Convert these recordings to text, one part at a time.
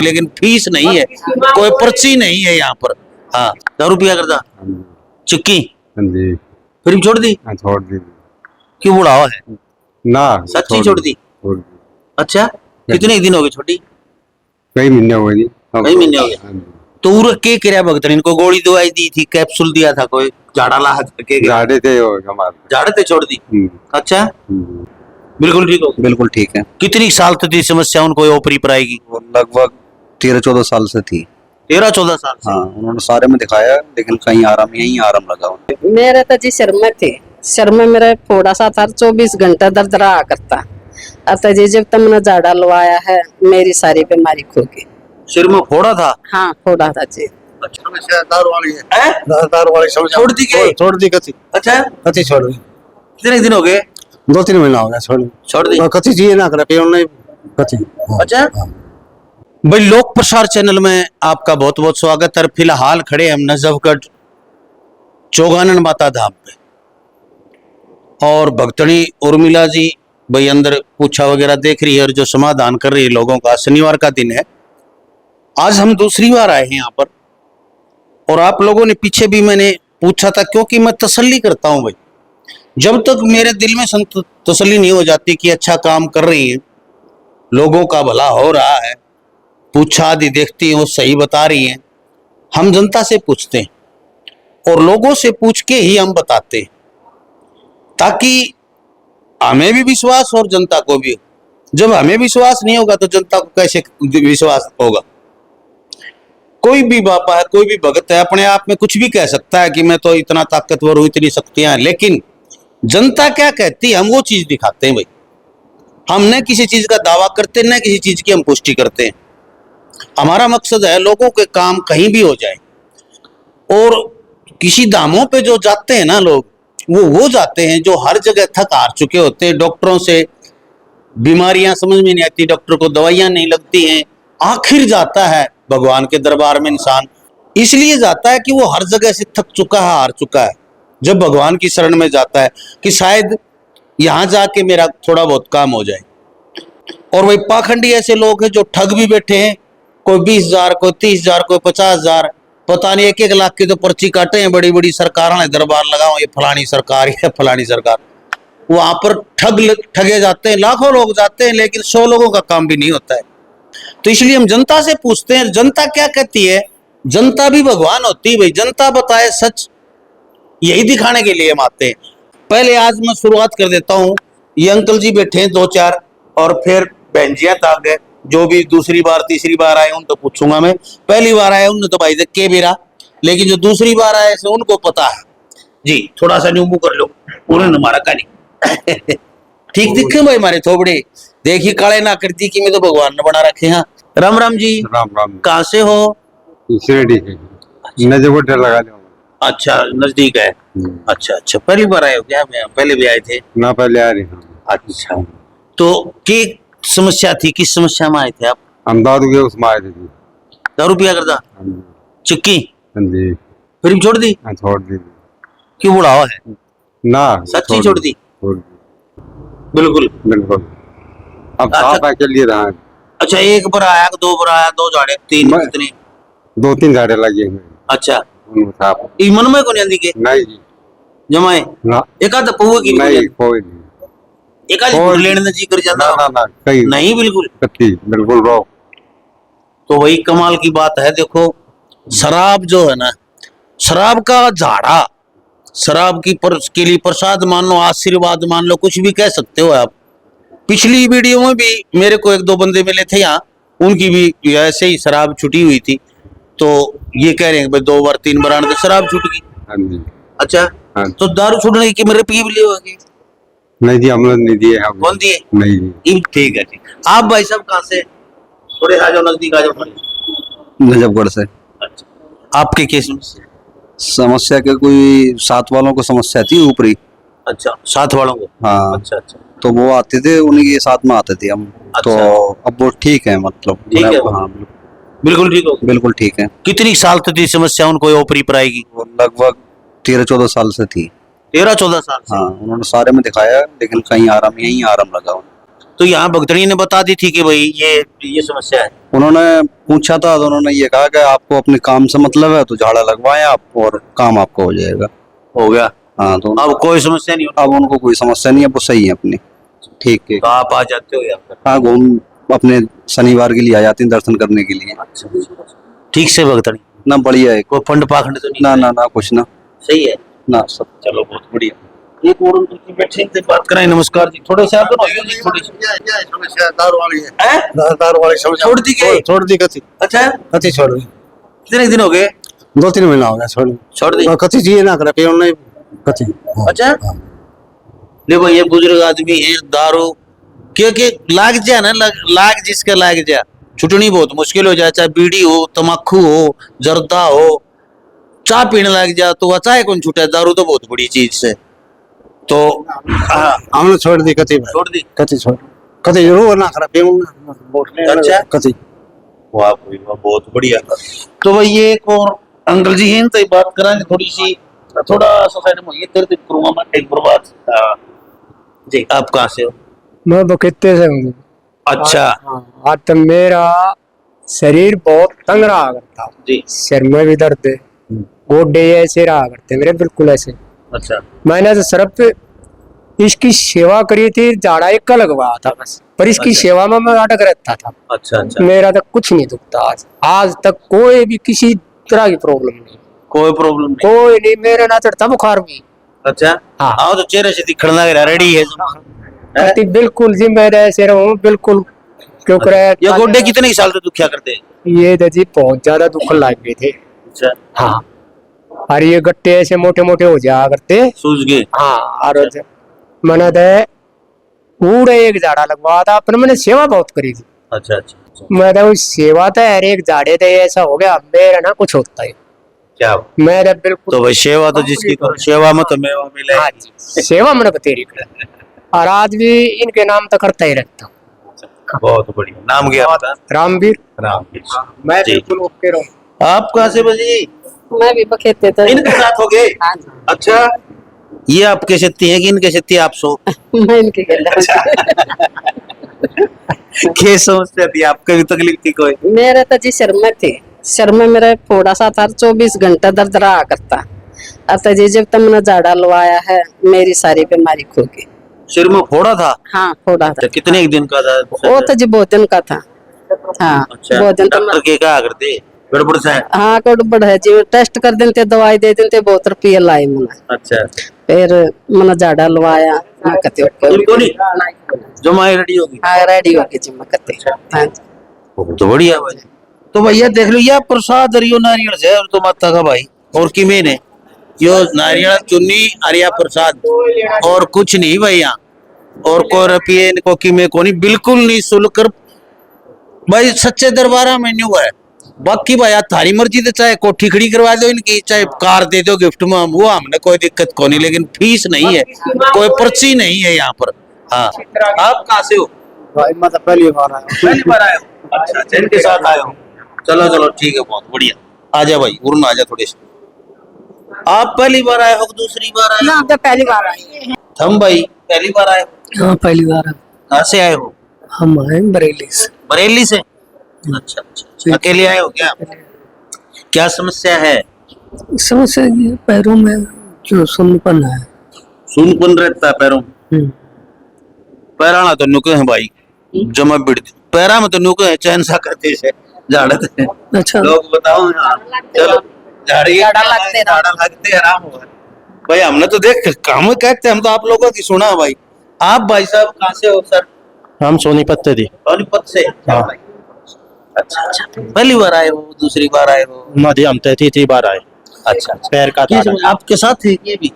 लेकिन फीस नहीं है, कोई पर्ची नहीं है यहाँ पर। हाँ, दारू पिया करता, चिक्की जी फिर छोड़ दी, छोड़ दी क्यों बुढ़ावा है? ना, सच्ची छोड़ दी? अच्छा, कितने दिन हो गए छोटी? कई महीने हो गए। कई महीने हो गए। तो उर के किया भगत ने इनको गोली दवाई दी थी, कैप्सूल दिया था, कोई झाड़ा ला के झाड़े थे हमारे, झाड़े थे, छोड़ दी। अच्छा, बिल्कुल ठीक हो? बिल्कुल ठीक है। कितनी साल तक थी समस्या उनको ओपरी पर आएगी? वो लगभग 13-14 साल से थी। 13-14 साल से? हाँ, उन्होंने सारे में दिखाया लेकिन कहीं आराम, यहीं आराम लगा उन्हें। मेरे तो जी सिर में थे, सिर में मेरा थोड़ा सा था, 24 घंटा दर्द रहा करता। अतः जी जब तक मैंने झाड़ा लवाया है मेरी सारी बीमारी खो गई। सिर में फोड़ा था? हाँ, फोड़ा था जी। अच्छा, दारू वाली है, दारू वाली छोड़ दी क्या? छोड़ दी कथी, अच्छा, कथी छोड़ दी, कितने दिन हो गए? 2-3 महीना हो गया छोड़ दी। कथी जी ना करे पियो नहीं कथी। अच्छा, भाई लोक प्रसार चैनल में आपका बहुत बहुत स्वागत है। फिलहाल खड़े हम नजफगढ़ चौगानन माता धाम पे, और भक्तनी उर्मिला जी भाई अंदर पूछा वगैरह देख रही है और जो समाधान कर रही है लोगों का। शनिवार का दिन है, आज हम दूसरी बार आए हैं यहाँ पर, और आप लोगों ने पीछे भी मैंने पूछा था, क्योंकि मैं तसल्ली करता हूँ भाई, जब तक मेरे दिल में तसल्ली नहीं हो जाती कि अच्छा काम कर रही है, लोगों का भला हो रहा है, पूछा आदि देखती हैं वो सही बता रही हैं, हम जनता से पूछते हैं और लोगों से पूछ के ही हम बताते हैं, ताकि हमें भी विश्वास और जनता को भी। जब हमें विश्वास नहीं होगा तो जनता को कैसे विश्वास होगा? कोई भी बाबा है, कोई भी भगत है, अपने आप में कुछ भी कह सकता है कि मैं तो इतना ताकतवर हूं, इतनी शक्तियां हैं, लेकिन जनता क्या कहती है हम वो चीज दिखाते हैं भाई। हम न किसी चीज का दावा करते, न किसी चीज की हम पुष्टि करते हैं। हमारा मकसद है लोगों के काम कहीं भी हो जाए, और किसी दामों पे जो जाते हैं ना लोग, वो जाते हैं जो हर जगह थक हार चुके होते हैं। डॉक्टरों से बीमारियां समझ में नहीं आती, डॉक्टर को दवाइयां नहीं लगती हैं, आखिर जाता है भगवान के दरबार में इंसान, इसलिए जाता है कि वो हर जगह से थक चुका है, हार चुका है। जब भगवान की शरण में जाता है कि शायद यहां जाके मेरा थोड़ा बहुत काम हो जाए। और वही पाखंडी ऐसे लोग हैं जो ठग भी बैठे हैं, कोई 20,000, कोई 30,000, कोई 50,000, पता नहीं 1-1 लाख की तो पर्ची काटे हैं। बड़ी बड़ी सरकार ने दरबार लगाओ, ये फलानी सरकार, ये फलानी सरकार, वहां पर ठगे जाते हैं, लाखों लोग जाते हैं, लेकिन 100 लोगों का काम भी नहीं होता है। तो इसलिए हम जनता से पूछते हैं, जनता क्या कहती है? जनता भी भगवान होती है भाई, जनता बताए सच, यही दिखाने के लिए हम आते हैं। पहले आज मैं शुरुआत कर देता हूँ, ये अंकल जी बैठे हैं 2-4, और फिर बहन जियां ताक गए, जो भी दूसरी बार तीसरी बार आए उन तो पूछूंगा मैं। पहली बार आए उनने तो भाई देख के मेरा, लेकिन जो दूसरी बार आए से उनको पता है जी। थोड़ा सा नींबू कर लो, उन्होंने हमारा कहानी ठीक दिखे भाई, हमारे थोबड़े देखिए काले ना करती कि मैं तो भगवान ने बना रखे हैं। राम राम जी। राम राम। कहाँ से हो? नजफगढ़ लगा लो। अच्छा, नजदीक है। अच्छा अच्छा, पहली बार आए हो क्या? पहले भी आए थे ना, पहले आ रही। अच्छा, तो की समस्या थी, किस समस्या में आए थे आप? हम दारू के उसमें आए थे। दारू पिया करता, चिक्की जी फिर छोड़ दी? छोड़ दी। क्यों बुढ़ावा है? ना, सच्ची छोड़ दी? बिल्कुल बिल्कुल। अब साफ है, चलिए रहा है। अच्छा, 1 बार आया, 2 बार आया, 2 झाड़े, 3, कितने? 2-3 झाड़े लगे हुए। अच्छा, साफ मन में को नहीं आंदी के नहीं जी, जमाए ना एक आध पौवे की नहीं, कोई नहीं, एक आध लेने में जी कर जाता ना ना कहीं नहीं, बिल्कुल बिल्कुल रो। तो वही कमाल की बात है। देखो, शराब जो है ना, शराब का झाड़ा, शराब की के लिए प्रसाद मान लो, आशीर्वाद मान लो, कुछ भी कह सकते हो आप। पिछली वीडियो में भी मेरे को 1-2 बंदे मिले थे यहाँ, उनकी भी ऐसे ही शराब छुटी हुई थी, तो ये कह रहे हैं भाई 2 बार 3 बार आने शराब छूट गई। हाँ जी। अच्छा, हाँ। तो दारू छूटने की मेरे पी भी लिए? नहीं जी, हमने नहीं दिए। कौन दिए? नहीं जी। ठीक है, ठीक। आप भाई साहब कहाँ से? थोड़े आ जाओ, नजदीक आ जाओ। नजफगढ़ से। अच्छा, आपके केस में समस्या के कोई 7 वालों को समस्या थी ऊपरी। अच्छा, 7 वालों को? हाँ। अच्छा अच्छा, तो वो आते थे, उन्हीं के साथ में आते थे हम। अच्छा। तो अब वो ठीक है, मतलब ठीक है। हाँ, बिल्कुल ठीक हो? बिल्कुल ठीक है। कितनी साल तक थी समस्या उनको ओपरी पर आएगी? वो लगभग 13-14 साल से थी। 13-14 साल से? हाँ, उन्होंने सारे में दिखाया लेकिन कहीं आराम, यहीं आराम लगा उन्हें। तो यहाँ भगतड़ी ने बता दी थी कि भाई ये समस्या है। उन्होंने पूछा था तो उन्होंने ये कहा कि आपको अपने काम से मतलब है तो झाड़ा लगवाएं आप और काम आपको हो जाएगा। हो गया। हाँ तो अब कोई समस्या नहीं होती। अब उनको कोई समस्या नहीं है, वो सही है अपनी। ठीक है। तो आप आ जाते हो यहाँ पर? हाँ, घूम अपने शनिवार के लिए आ जाती हैं दर्शन करने के लिए। ठीक से भगतड़ी ना बढ़िया है। कोई फंड पाखंड तो नहीं? ना ना ना कुछ ना। सही है ना सब। चलो बहुत बढ़िया। एक और उनकी बैठे से बात कराएं। नमस्कार जी, थोड़े से आगे बढ़ो जी, थोड़ी सी। समस्या दारू वाली है। हैं? दारू वाली समस्या छोड़ दी क्या? छोड़ दी कथी अच्छा, कथी छोड़ दी। कितने दिन हो गए? 2-3 महीना हो गया छोड़ दी। और कथी चाहिए ना करे पियो नहीं कथी। हाँ। अच्छा, देखो ये बुजुर्ग आदमी है, दारू क्योंकि लाग जा ना, लाग जिसका लाग जा, छुटनी बहुत मुश्किल हो जाए। चाहे बीड़ी हो, तम्बाकू हो, जर्दा हो, चाय पीने लग जा तो चाहे कौन छूटे, दारू तो बहुत बड़ी चीज है। तो हाँ, हमने छोड़ दी कथी भाई। छोड़ दी। कथी छोड़ कथी जरूर ना करे पियो ना। अच्छा। कथी वाह भाई वाह, बहुत बढ़िया। तो भाई ये एक और अंकल जी हैं, तो बात कराएंगे थोड़ी सी, थोड़ा सोसाइटी में ये दर्द करूंगा मैं एक बात। जी आप कहाँ से हो? मैं बकित्ते से हूँ। अच्छा आज तो मेरा शरीर बहुत तंग रहा करता, जी। सिर में भी दर्द है, गोडे ऐसे रहा करते मेरे बिल्कुल ऐसे। अच्छा मैंने तो सिर्फ इसकी सेवा करी थी, झाड़ा एक का लगवाया था बस, पर इसकी अच्छा। सेवा में मैं अटक रहता था। अच्छा अच्छा, मेरा तो कुछ नहीं दुखता आज तक कोई भी किसी तरह की प्रॉब्लम नहीं, कोई प्रॉब्लम नहीं। कोई नहीं। मेरे ना चढ़ता बुखार भी। अच्छा हाँ। आओ तो चेहरे से दिखने लग रहा रेडी है। अति बिल्कुल जी, मैं ऐसे रहूं बिल्कुल। क्योंकि ये गोड्डे कितने साल से दुखिया करते हैं? ये तो जी बहुत ज्यादा दुख लग गए थे। अच्छा, हाँ, और ये गट्टे ऐसे मोटे मोटे हो जाया करते। सूझ गए। हाँ, और मैंने तो पूरे एक झाड़ा लगवाया था अपने, मैंने सेवा बहुत करी थी। अच्छा अच्छा, मैं तो सेवा तो हर एक झाड़े थे ऐसा हो गया, मेरा ना कुछ होता है क्या मेरा बिल्कुल। तो भाई सेवा तो जिसकी करो, सेवा में तो मेवा मिले। हाँ जी, सेवा मैंने बतेरी कर, और आज भी इनके नाम तो करता ही रहता हूँ। बहुत बढ़िया। नाम क्या आपका? रामवीर। रामवीर। मैं जी। बिल्कुल ओके रहूँ। आप कहाँ से बजी? मैं भी बखेते थे। इनके साथ हो गए? हाँ जी। अच्छा, ये आपके शक्ति है कि इनके शक्ति आप सो? मैं इनके कहता क्या समस्या थी आपको भी, तकलीफ थी कोई? मेरे तो जी सिर में थे, सिर में मेरा थोड़ा सा था, 24 घंटा दर्द रहा करता। अतः जी जब तक मैंने झाड़ा लवाया है मेरी सारी बीमारी खो गई। सिर में फोड़ा था? हाँ फोड़ा था। तो कितने एक दिन का था? वो तो जी बहुत दिन का था। हाँ अच्छा, बहुत दिन तो डॉक्टर के क्या करते? गड़बड़ से? हाँ गड़बड़ है जी, टेस्ट कर देते, दवाई दे देते, बहुत रुपये लाए मैंने। अच्छा, फिर मैंने झाड़ा लवाया, मैं कहते इनको नहीं जो माई रेडी होगी। हाँ रेडी हो गई जी, मैं कहते। हाँ जी। बहुत बढ़िया भाई। तो भैया देख लो, यह प्रसाद हरियो नारियल से और तो माता का भाई और की मैंने यो नारियल चुन्नी हरिया प्रसाद और कुछ नहीं भैया, और कोई रुपये इनको की में को नहीं, बिल्कुल नहीं शुल्क भाई, सच्चे दरबारा मेन्यू है। बाकी भाई थारी मर्जी तो चाहे कोठी खड़ी करवा दो इनकी, चाहे कार दे दो गिफ्ट में, वो हमने कोई दिक्कत को नहीं, लेकिन फीस नहीं है, कोई पर्ची नहीं है यहाँ पर। हाँ, आप कहाँ से हो? भाई मैं तो पहली बार आया हूँ। पहली बार आए हो? अच्छा, इनके साथ आए हो। चलो चलो ठीक है, बहुत बढ़िया। आजा भाई, उड़ना आजा थोड़े से। आप पहली बार आए हो कि दूसरी बार आए हो? तो पहली बार आई। हम भाई पहली बार आए हो? हाँ पहली बार कहाँ से आए हो? हम आए बरेली से। बरेली से? अच्छा अच्छा, अकेले आए हो क्या? क्या समस्या है? समस्या ये पैरों में जो सुन्नपन है। सुनपन रहता है पैरों में? पैराना तो नुके हैं भाई, जमा बिड़ पैरा में तो नुके हैं, चैन सा करते से झाड़ते हैं। अच्छा, लोग बताओ। हाँ चलो, झाड़ा लगते रहो। झाड़ा लगते आराम होगा भाई। हमने तो देख काम कहते, हम तो आप लोगों की सुना भाई। आप भाई साहब कहाँ से हो सर? हम सोनीपत थे। सोनीपत से? हाँ। अच्छा अच्छा, पहली बार आए हो दूसरी बार आए हो? नदी हम 33 बार आए। अच्छा, पैर का क्या समस्या? आपके साथ है ये भी?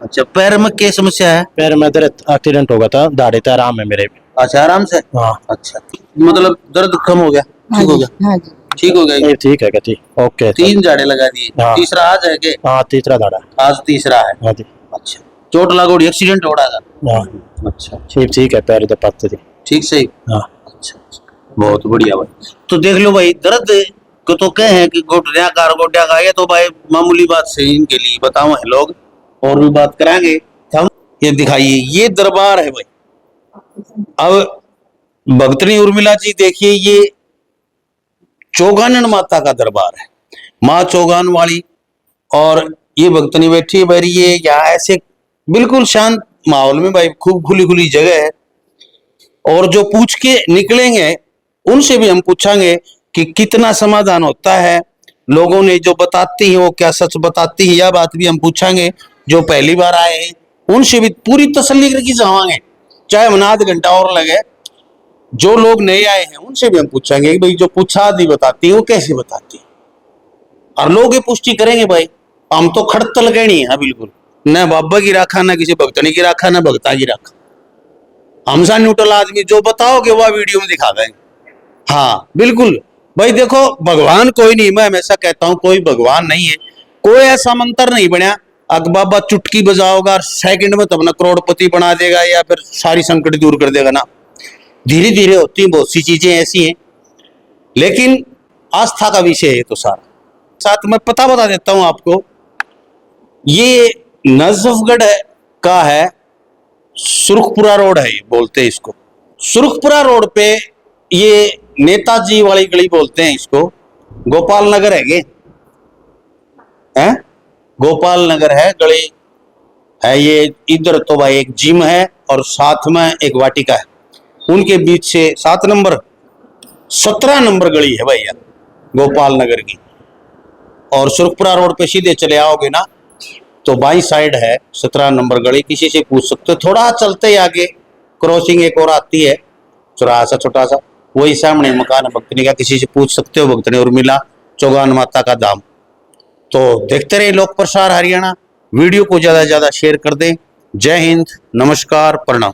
अच्छा, पैर में क्या समस्या है? पैर में दर्द एक्सीडेंट हो गया था, दाढ़े तो आराम है मेरे भी। अच्छा, आराम से? हाँ अच्छा, मतलब दर्द कम हो गया, ठीक हो गया? हाँ जी। ठीक हो गया? नहीं, ठीक है कथी ओके। 3 झाड़े लगा दिए, हाँ। तीसरा आज है के? हाँ तीसरा दाढ़ा। आज तीसरा है। हाँ जी। अच्छा, चोट लागोड़ी, एक्सीडेंट हो रहा था? हाँ अच्छा, ठीक ठीक है, पैर तो पत्ते थी। ठीक सही। हाँ अच्छा, बहुत बढ़िया भाई। तो देख लो भाई, दर्द को तो कहे हैं कि गोड्या का, ये तो भाई मामूली बात से इनके लिए बताओ है लोग, और भी बात कराएंगे हम। ये दिखाइए, ये दरबार है भाई। अब भक्तनी उर्मिला जी देखिए, ये चौगानन माता का दरबार है, माँ चौगान वाली। और ये भक्तनी बैठी है भाई, ये यहाँ ऐसे बिल्कुल शांत माहौल में भाई, खूब खुली खुली जगह है। और जो पूछ के निकलेंगे उनसे भी हम पूछेंगे कि कितना समाधान होता है, लोगों ने जो बताती है वो क्या सच बताती है, यह बात भी हम पूछेंगे। जो पहली बार आए हैं उनसे भी पूरी तसल्ली करके जावांगे, चाहे हम आध घंटा और लगे। जो लोग नए आए हैं उनसे भी हम पूछेंगे कि भाई जो पूछा आदि बताती है वो कैसे बताती है, और लोग ये पुष्टि करेंगे भाई। हम तो खड़तल कहनी है बिल्कुल, न बाबा की राखा, न किसी भक्तनी की राखा, न भक्ता की राखा। हमसा न्यूट्रल आदमी, जो बताओगे वह वीडियो में दिखा देंगे। हाँ बिल्कुल भाई, देखो भगवान कोई नहीं, मैं हमेशा कहता हूं कोई भगवान नहीं है, कोई ऐसा मंत्र नहीं बनया अक बाबा चुटकी बजाओगा और सेकंड में तब ना करोड़पति बना देगा या फिर सारी संकट दूर कर देगा ना। धीरे धीरे होती हैं बहुत सी चीजें ऐसी हैं, लेकिन आस्था का विषय है तो सारा। साथ में पता बता देता हूं आपको, ये नजफगढ़ का है, सुरखपुरा रोड है, ये बोलते हैं इसको सुरखपुरा रोड पे। ये नेताजी वाली गली बोलते हैं इसको, गोपाल नगर है, गोपाल नगर है गली है ये। इधर तो भाई एक जिम है और साथ में एक वाटिका है, उनके बीच से 7 नंबर 17 नंबर गली है भैया गोपाल नगर की। और सुरखपुरा रोड पे सीधे चले आओगे ना तो बाई साइड है 17 नंबर गली, किसी से पूछ सकते हो। थोड़ा चलते ही आगे क्रॉसिंग एक और आती है, चौराहा सा छोटा सा, वही सामने मकान है भक्तनी का, किसी से पूछ सकते हो भक्तनी उर्मिला चौगान माता का धाम। तो देखते रहे लोक प्रसार हरियाणा, वीडियो को ज्यादा से ज्यादा शेयर कर दें। जय हिंद, नमस्कार, प्रणाम।